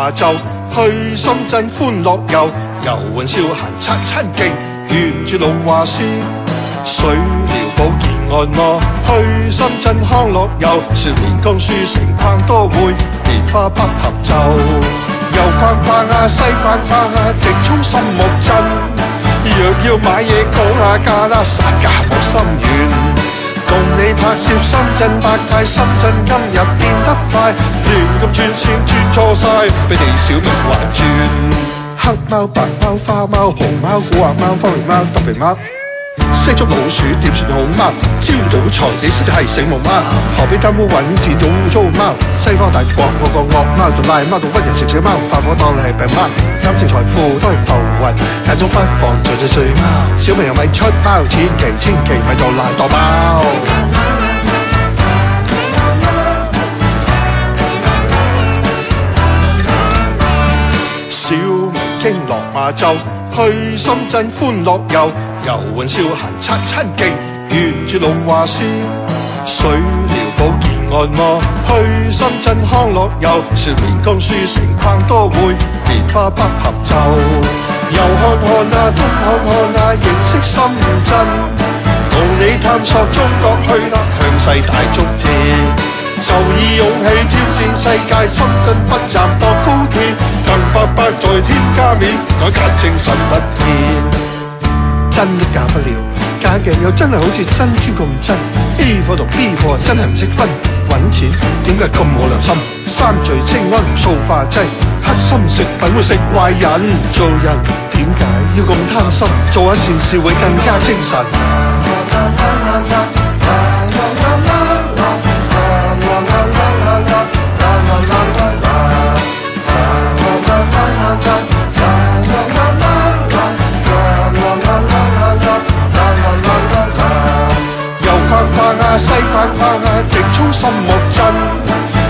馬洲，去深圳歡樂遊，遊玩消閒刷親勁，沿住龍華線，水療保健按摩，去深圳康樂遊，少年江書城逛多會，蓮花北合奏，右逛逛啊西逛逛啊，直衝深木鎮，若要買嘢講下價啦，殺價冇心軟。共你拍攝深圳百態，深圳今日變得快，亂咁轉線轉錯晒，俾你小明玩轉。黑貓、白貓、花貓、紅貓、古惑貓、方形貓、特肥貓，識捉老鼠點算好貓？招到財你先係醒目貓，何必貪污揾錢做污糟貓？西方大國我個惡貓，仲賴貓到屈人食小貓，發火當你係病貓，感情財富都係浮雲，眼中不妨做隻睡貓。小朋友咪出貓，千祈咪做懶惰貓。小明經落馬洲，去深圳歡樂遊，遊玩消閒刷親勁，沿住龍華線，水療保健按摩，去深圳康樂遊，少年江書城逛多會，蓮花北合奏，遊看看啊，東看看啊，認識深圳，同你探索中國去啦，向世大祝謝。就以勇氣挑戰世界，深圳北站駁高鐵，更800再添加面，改革精神不變。真的假不了，假嘅又真係好似珍珠咁真。A 貨同 B 貨真係唔識分，揾錢點解咁冇良心？三聚氰胺塑化劑，黑心食品會食壞人。做人點解要咁貪心？做下善事會更加精神。西逛逛啊，直衝深木鎮，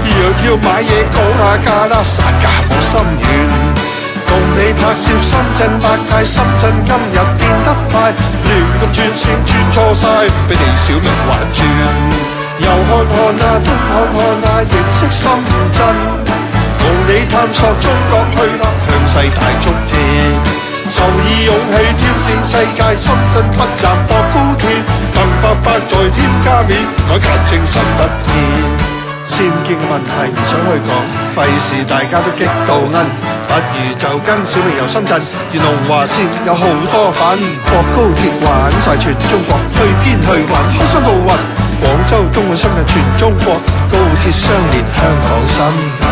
若要買嘢講下價啦，殺價冇心軟。共你拍攝深圳百態，深圳今日變得快，亂咁轉線轉錯晒，俾你小明玩轉。右看看啊，東看看啊，認識深圳，同你探索中國去啦，向世大祝謝。就以勇氣挑戰世界，深圳北站駁高鐵，更800再添加面，改革精神不變。僭建嘅問題唔想去講，費事大家都激到奀，不如就跟小明遊深圳，沿龍華線有好多份，駁高鐵玩晒全中國，去邊去玩開心到暈，廣州、東莞、深圳全中國，高鐵相連香港心。